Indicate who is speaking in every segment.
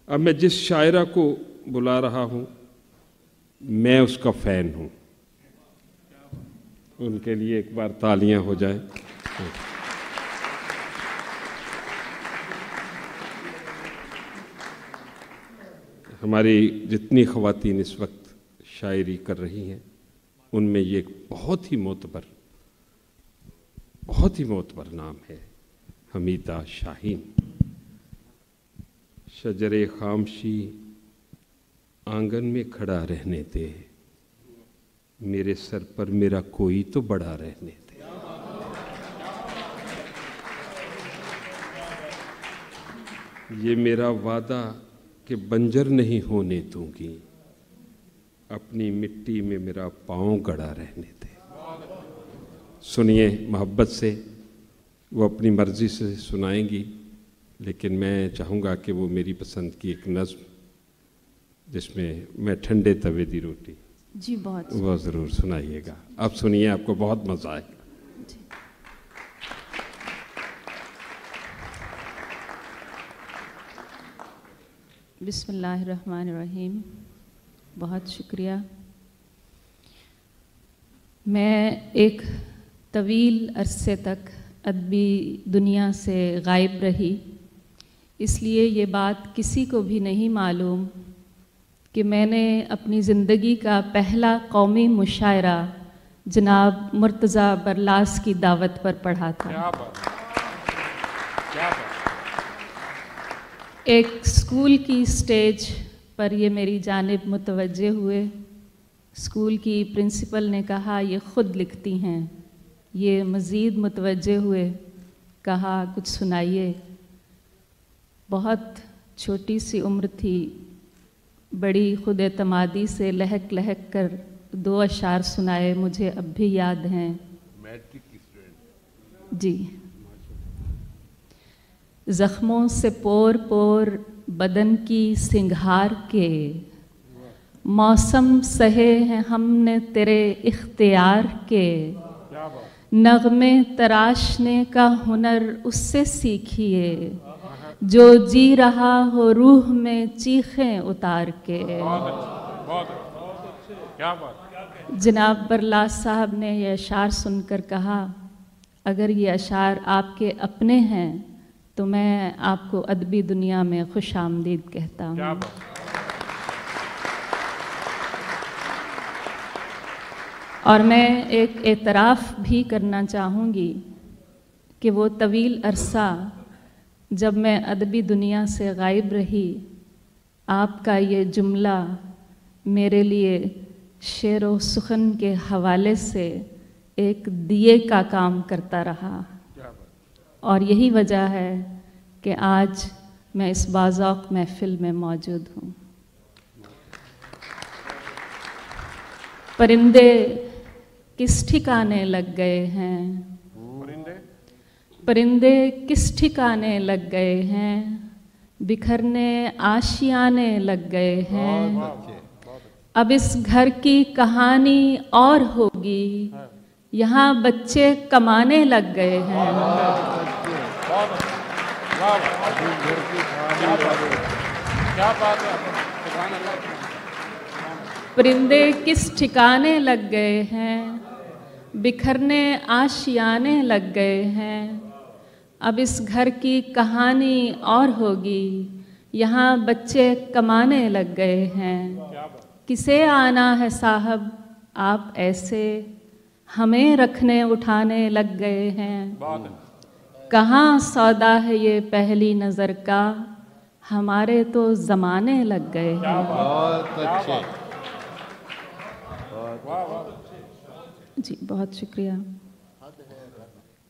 Speaker 1: अब मैं जिस शायरा को बुला रहा हूँ मैं उसका फ़ैन हूँ, उनके लिए एक बार तालियां हो जाए। हमारी जितनी ख़वातीन इस वक्त शायरी कर रही हैं उनमें ये एक बहुत ही मोतबर नाम है, हमीदा शाहीन। शजरे खामशी आंगन में खड़ा रहने दे, मेरे सर पर मेरा कोई तो बड़ा रहने दे। ये मेरा वादा कि बंजर नहीं होने दूंगी, अपनी मिट्टी में मेरा पाँव गड़ा रहने दे। सुनिए मोहब्बत से, वो अपनी मर्ज़ी से सुनाएंगी, लेकिन मैं चाहूँगा कि वो मेरी पसंद की एक नज़्म जिसमें मैं ठंडे तवे दी रोटी
Speaker 2: जी बहुत
Speaker 1: वो ज़रूर सुनाइएगा। आप सुनिए, आपको बहुत मज़ा आएगा।
Speaker 2: बिस्मिल्लाहिर्रहमानिर्रहीम। बहुत शुक्रिया। मैं एक तवील अरसे तक अदबी दुनिया से गायब रही, इसलिए ये बात किसी को भी नहीं मालूम कि मैंने अपनी ज़िंदगी का पहला कौमी मुशायरा जनाब मुर्तज़ा बरलास की दावत पर पढ़ा था। क्या बात, क्या बात। एक स्कूल की स्टेज पर ये मेरी जानिब मुतवज्जे हुए। स्कूल की प्रिंसिपल ने कहा ये ख़ुद लिखती हैं। ये मज़ीद मुतवज्जे हुए, कहा कुछ सुनाइए। बहुत छोटी सी उम्र थी, बड़ी खुद एतमादी से लहक लहक कर 2 अशार सुनाए, मुझे अब भी याद हैं। मैट्रिक की स्टूडेंट जी। ज़ख्मों से पोर पोर बदन की सिंगार के, मौसम सहे हैं हमने तेरे इख्तियार के, नग़मे तराशने का हुनर उससे सीखिए, जो जी रहा हो रूह में चीखें उतार के। क्या बात। जनाब बरलास साहब ने यह अशार सुनकर कहा, अगर ये अशार आपके अपने हैं तो मैं आपको अदबी दुनिया में खुश आमदीद कहता हूँ। और मैं एक एतराफ़ भी करना चाहूँगी कि वो तवील अरसा जब मैं अदबी दुनिया से गायब रही, आपका ये जुमला मेरे लिए शेर व सुखन के हवाले से एक दिए का काम करता रहा। और यही वजह है कि आज मैं इस बाज़ौक़ महफ़िल में मौजूद हूँ। परिंदे किस ठिकाने लग गए हैं, परिंदे किस ठिकाने लग गए हैं, बिखरने आशियाने लग गए हैं। अब इस घर की कहानी और होगी, यहाँ बच्चे कमाने लग गए हैं। परिंदे किस ठिकाने लग गए हैं, बिखरने आशियाने लग गए हैं। अब इस घर की कहानी और होगी, यहाँ बच्चे कमाने लग गए हैं। किसे आना है साहब आप ऐसे, हमें रखने उठाने लग गए हैं। कहाँ सौदा है ये पहली नज़र का, हमारे तो ज़माने लग गए हैं। बहुत अच्छे, जी बहुत शुक्रिया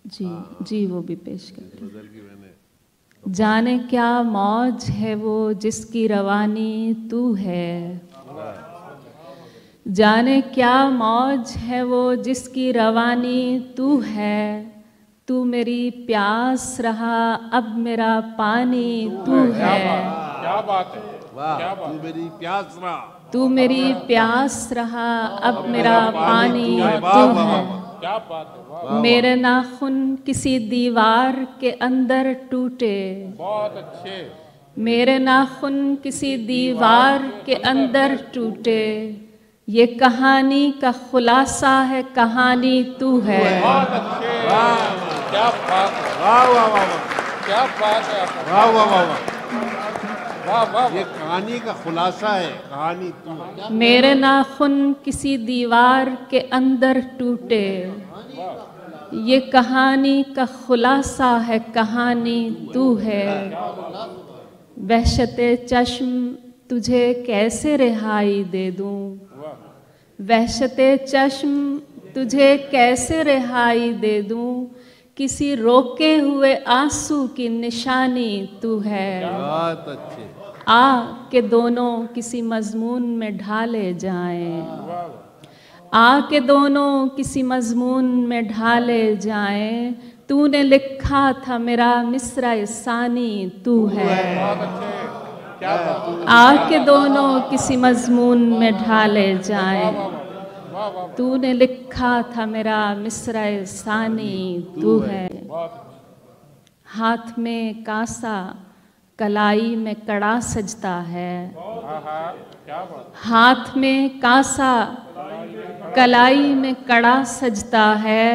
Speaker 2: जी। जी वो भी पेश करते हैं। जाने क्या मौज है वो जिसकी रवानी तू है, जाने क्या मौज है वो जिसकी रवानी तू है। तू मेरी प्यास रहा अब मेरा पानी तू है।
Speaker 3: क्या बात है, क्या बात। तू मेरी प्यास रहा,
Speaker 2: तू मेरी प्यास रहा अब मेरा पानी तू है।
Speaker 3: क्या बात है।
Speaker 2: मेरे नाखून किसी दीवार के अंदर टूटे,
Speaker 3: बहुत अच्छे।
Speaker 2: मेरे नाखून किसी दीवार के अंदर टूटे, ये कहानी का खुलासा है, कहानी तू है।
Speaker 3: बहुत अच्छे, क्या बात है, वाह वाह वाह वाह, क्या बात है, वाह वाह वाह वाह वाह, ये कहानी का खुलासा है, कहानी तू है।
Speaker 2: मेरे नाखून किसी दीवार के अंदर टूटे, ये कहानी का खुलासा है, कहानी तू है। वहशते चश्म तुझे कैसे रिहाई दे दूं, वहशते चश्म तुझे कैसे रिहाई दे दूं, किसी रोके हुए आंसू की निशानी तू है।
Speaker 4: बहुत अच्छे।
Speaker 2: आ के दोनों किसी मजमून में ढाले जाएं, आ के दोनों किसी मजमून में ढाले जाएं, तूने लिखा था मेरा मिसरा सानी तू है। आ के दोनों किसी मजमून में ढाले जाएं, तूने लिखा था मेरा मिसरा सानी तू है। हाथ में कांसा कलाई में कड़ा सजता है, हाथ में कांसा कलाई में कड़ा सजता है,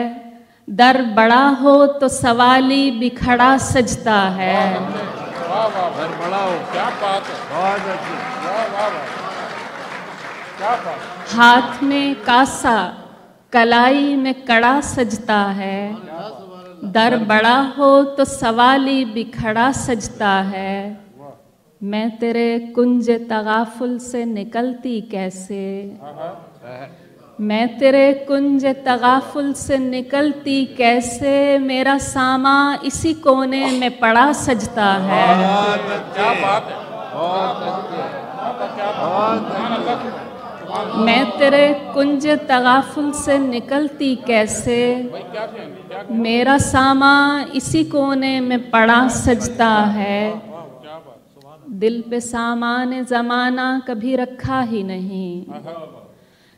Speaker 2: दर बड़ा हो तो सवाली बिखड़ा सजता है।
Speaker 3: वाह वाह, घर बड़ा हो, क्या बात है,
Speaker 4: बहुत अच्छे।
Speaker 3: वाह वाह वाह, क्या बात।
Speaker 2: हाथ में कांसा कलाई में कड़ा सजता है, दर बड़ा हो तो सवाली बिखड़ा सजता है। मैं तेरे कुंज तगाफुल से निकलती कैसे, मैं तेरे कुंज तगाफुल से निकलती कैसे, मेरा सामा इसी कोने में पड़ा सजता है।
Speaker 3: क्या बात है,
Speaker 2: मैं तेरे कुंज तगाफुल से निकलती कैसे, मेरा सामा इसी कोने में पड़ा सजता है। दिल पे सामान ज़माना कभी रखा ही नहीं,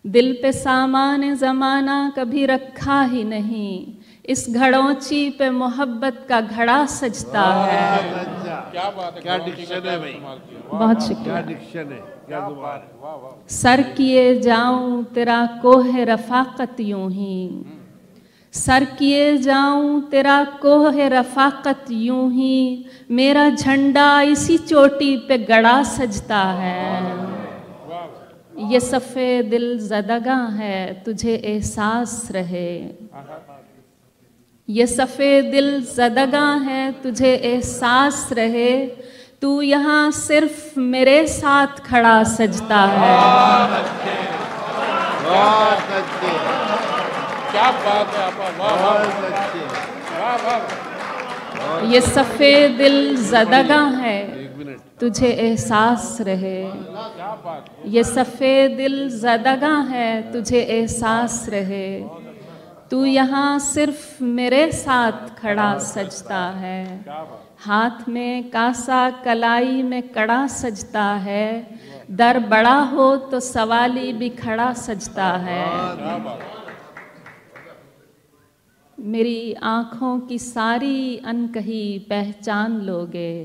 Speaker 2: दिल पे सामान ज़माना कभी रखा ही नहीं, इस घड़ोंची पे मोहब्बत का घड़ा सजता है।
Speaker 3: क्या बात है,
Speaker 4: क्या डिक्शन है भाई,
Speaker 2: बहुत शुक्रिया।
Speaker 4: क्या डिक्शन है, क्या जुबान है।
Speaker 2: सर किए जाऊं तेरा कोह रफाकत यूं ही, सर किए जाऊं तेरा कोह रफाकत यूं ही, मेरा झंडा इसी चोटी पे गड़ा सजता है। ये सफ़े दिल ज़दगा है तुझे एहसास रहे, ये सफ़े दिल ज़दगा है तुझे एहसास रहे, तू यहाँ सिर्फ मेरे साथ खड़ा सजता है।
Speaker 4: बहुत अच्छे,
Speaker 3: क्या बात है आपा, वाह वाह
Speaker 4: बहुत अच्छे।
Speaker 3: वाह वाह,
Speaker 2: ये सफ़े दिल ज़दगा है
Speaker 4: एक मिनट।
Speaker 2: तुझे एहसास रहे, ये सफ़े दिल ज़दगा है तुझे एहसास रहे, तू यहाँ सिर्फ मेरे साथ खड़ा सजता है। हाथ में कांसा कलाई में कड़ा सजता है, दर बड़ा हो तो सवाली भी खड़ा सजता है। मेरी आँखों की सारी अनकही पहचान लोगे,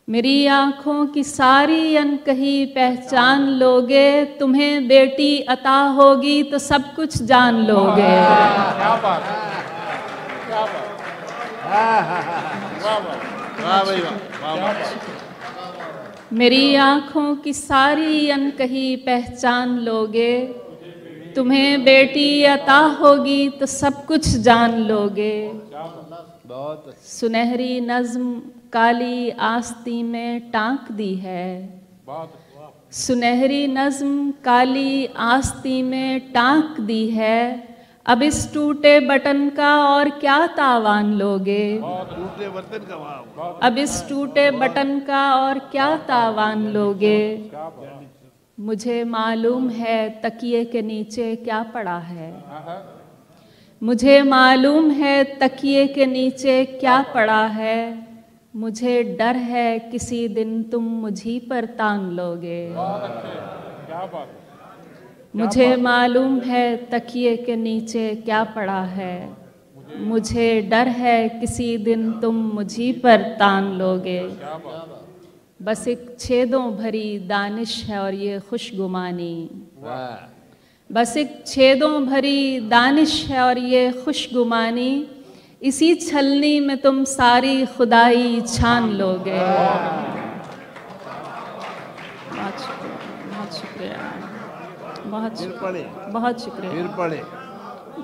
Speaker 2: मेरी आँखों की सारी अनकही पहचान लोगे, तुम्हें बेटी अता होगी तो सब कुछ जान लोगे।
Speaker 3: क्या बात है, क्या बात, वाह वाह,
Speaker 4: वाह भाई वाह, वाह।
Speaker 2: मेरी आँखों की सारी अनकही पहचान लोगे, तुम्हें बेटी अता होगी तो सब कुछ जान लोगे।
Speaker 4: बहुत अच्छे।
Speaker 2: सुनहरी नज्म काली आस्ती में टाँक दी है, सुनहरी नज्म काली आस्ती में टाँक दी है, अब इस टूटे बटन का और क्या तावान लोगे,
Speaker 4: टूटे बर्तन का वाह।
Speaker 2: अब इस टूटे बटन का और क्या तावान लोगे। मुझे मालूम है तकिए के नीचे क्या पड़ा है, मुझे मालूम है तकिए के नीचे क्या पड़ा है, मुझे डर है किसी दिन तुम मुझी पर तान लोगे।
Speaker 3: क्या बात,
Speaker 2: मुझे मालूम है तकिए के नीचे क्या पड़ा है, मुझे डर है किसी दिन तुम मुझी पर तान लोगे। बस एक छेदों भरी दानिश है और ये खुशगुमानी। बस एक छेदों भरी दानिश है और ये खुशगुमानी। इसी छलनी में तुम सारी खुदाई छान लोगे। बहुत शुक्रिया, बहुत शुक्रिया, बहुत शुक्रिया,
Speaker 3: फिर पढ़े।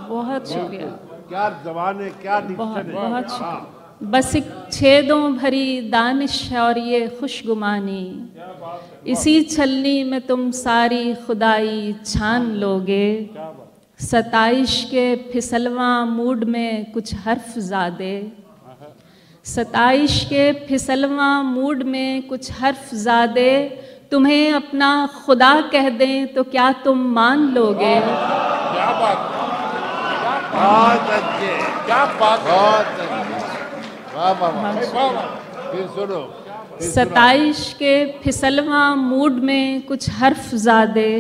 Speaker 2: बहुत शुक्रिया,
Speaker 3: क्या जबान है, क्या
Speaker 2: बहुत
Speaker 3: डिक्शन है।
Speaker 2: बहुत शुक्रिया। बस एक छेदों भरी दानिश है और ये खुशगुमानी। इसी छलनी में तुम सारी खुदाई छान लोगे। सताइश के फिसलवा मूड में कुछ हर्फ ज़ादे। सताइश के फिसलवा मूड में कुछ हर्फ ज़ादे। तुम्हें अपना खुदा कह दें तो क्या तुम मान लोगे।
Speaker 3: क्या बात, बहुत अच्छे, क्या बात, बहुत अच्छे। वाह वाह वाह। फिर सुनो।
Speaker 2: सताइश के फिसलवा मूड में कुछ हर्फ ज़ादे।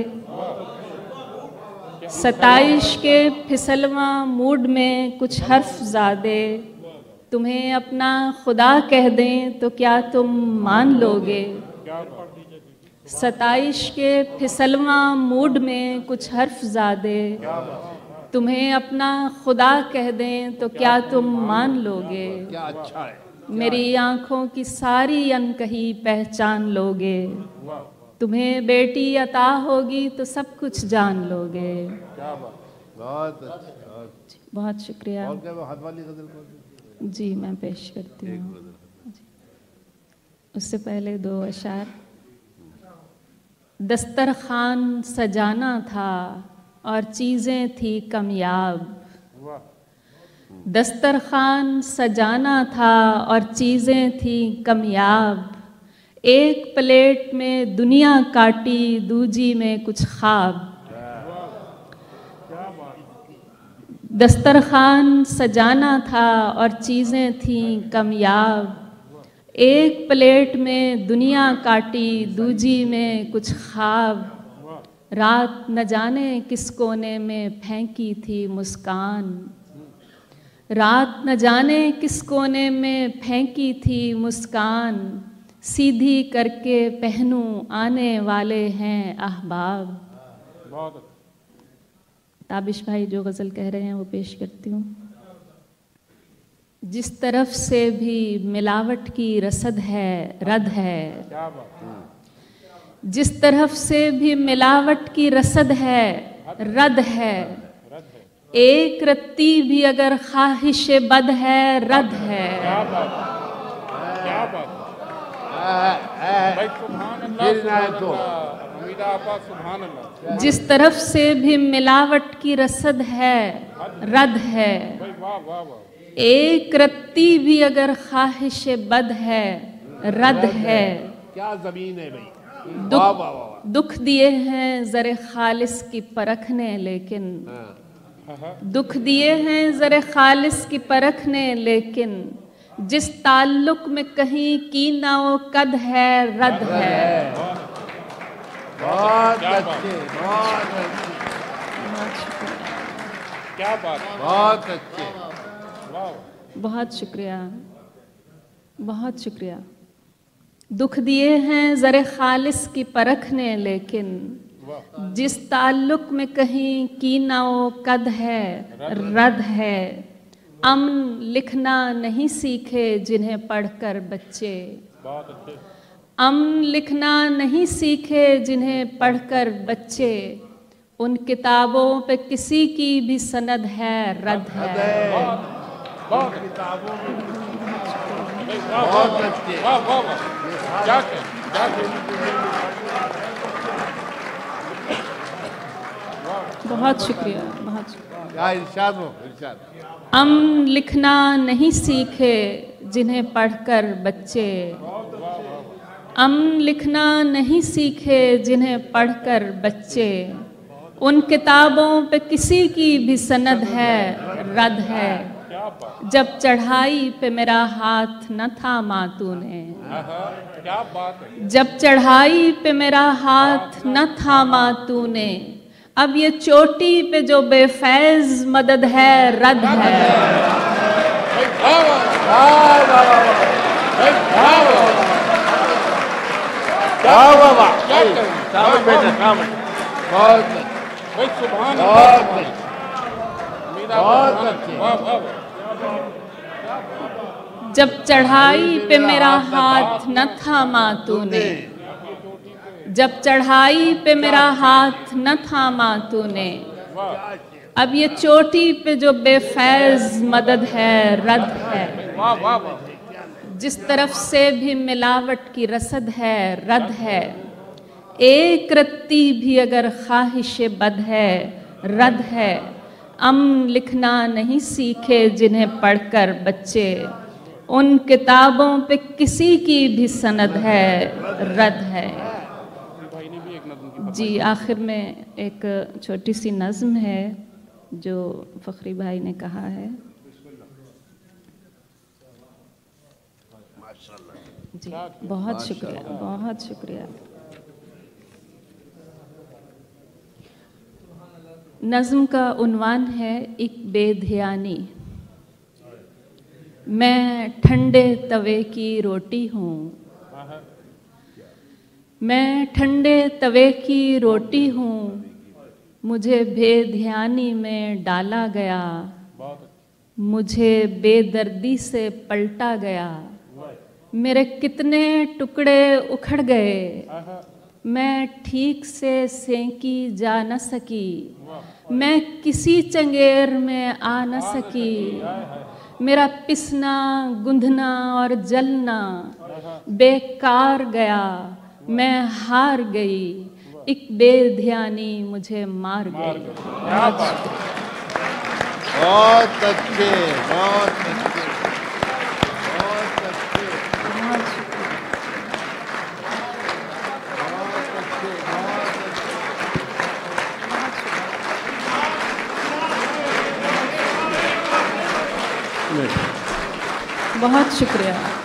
Speaker 2: सताइश के फिसलवा मूड में कुछ हर्फ ज़ादे। तुम्हें अपना खुदा कह दें तो क्या तुम मान लोगे। सताइश के फिसलवा मूड में कुछ हर्फ ज़ादे। तुम्हें अपना खुदा कह दें तो क्या तुम मान लोगे।
Speaker 3: क्या अच्छा है।
Speaker 2: मेरी आँखों की सारी अनकही पहचान लोगे। तुम्हें बेटी अता होगी तो सब कुछ जान लोगे।
Speaker 3: क्या बात, बहुत अच्छा।
Speaker 2: बहुत शुक्रिया।
Speaker 3: और क्या वो हाथ वाली गजल कौन सी?
Speaker 2: जी मैं पेश करती हूँ। उससे पहले दो अशार। दस्तरखान सजाना था और चीज़ें थी कमयाब। दस्तरखान सजाना था और चीज़ें थी कमयाब। एक प्लेट में दुनिया काटी, दूजी में कुछ ख्वाब। दस्तरखान सजाना था और चीज़ें थी कमयाब। एक प्लेट में दुनिया काटी, दूजी में कुछ ख्वाब। रात न जाने किस कोने में फेंकी थी मुस्कान। रात न जाने किस कोने में फेंकी थी मुस्कान। सीधी करके पहनूं आने वाले हैं अहबाब। ताबिश भाई जो गज़ल कह रहे हैं वो पेश करती हूँ। जिस तरफ से भी मिलावट की रसद है रद है। जिस तरफ से भी मिलावट की रसद है रद है। एक रत्ती भी अगर ख्वाहिश बद है रद है।
Speaker 3: क्या बात,
Speaker 2: जिस तरफ से भी मिलावट की रसद है रद है। एक रत्ती भी अगर ख्वाहिश बद है रद है।
Speaker 3: क्या जमीन है भाई।
Speaker 2: दुख दिए हैं ज़रे खालिस की परखने लेकिन। दुख दिए हैं ज़रे खालिस की परखने लेकिन। जिस ताल्लुक में कहीं कीना वो कद है रद है।
Speaker 3: बहुत अच्छे, बहुत अच्छे, क्या बात, बहुत अच्छे।
Speaker 2: बहुत शुक्रिया, बहुत शुक्रिया। दुख दिए हैं ज़रे खालिस की परखने लेकिन। जिस ताल्लुक में कहीं कीना वो कद है रद है। अमन लिखना नहीं सीखे जिन्हें पढ़कर बच्चे। अमन लिखना नहीं सीखे जिन्हें पढ़कर बच्चे। उन किताबों पे किसी की भी सनद है रद है।
Speaker 3: बहुत किताबों में बहुत अच्छे।
Speaker 2: बहुत शुक्रिया, बहुत शुक्रिया।
Speaker 3: इरशाद हो, इरशाद।
Speaker 2: अमन लिखना नहीं सीखे जिन्हें पढ़कर बच्चे। अमन लिखना नहीं सीखे जिन्हें पढ़कर बच्चे। उन किताबों पे किसी की भी सनद है रद है। जब चढ़ाई पे मेरा हाथ न थामा तूने। जब चढ़ाई पे मेरा हाथ न थामा तूने। अब ये चोटी पे जो बेफैज मदद है रद्द है। जब चढ़ाई पे मेरा हाथ न थामा तूने, जब चढ़ाई पे मेरा हाथ न थामा तूने, अब ये चोटी पे जो बेफैज मदद है रद्द है। जिस तरफ से भी मिलावट की रसद है रद्द है। एक रत्ती भी अगर ख्वाहिश बद है रद्द है। लिखना नहीं सीखे जिन्हें पढ़कर बच्चे, उन किताबों पे किसी की भी सनद है रद्द है। जी, आखिर में एक छोटी सी नज़्म है जो फ़खरी भाई ने कहा है। जी, बहुत शुक्रिया, बहुत शुक्रिया। नज़्म का उन्वान है एक बेध्यानी। मैं ठंडे तवे की रोटी हूँ, मैं ठंडे तवे की रोटी हूँ, मुझे बेध्यानी में डाला गया, मुझे बेदर्दी से पलटा गया। मेरे कितने टुकड़े उखड़ गए, मैं ठीक से सेंकी जा न सकी, मैं किसी चंगेर में आ न सकी। मेरा पिसना गुंधना और जलना बेकार गया, मैं हार गई, एक बेध्यानी मुझे मार गई।
Speaker 4: बहुत अच्छे, बहुत अच्छे, बहुत अच्छे,
Speaker 2: बहुत शुक्रिया।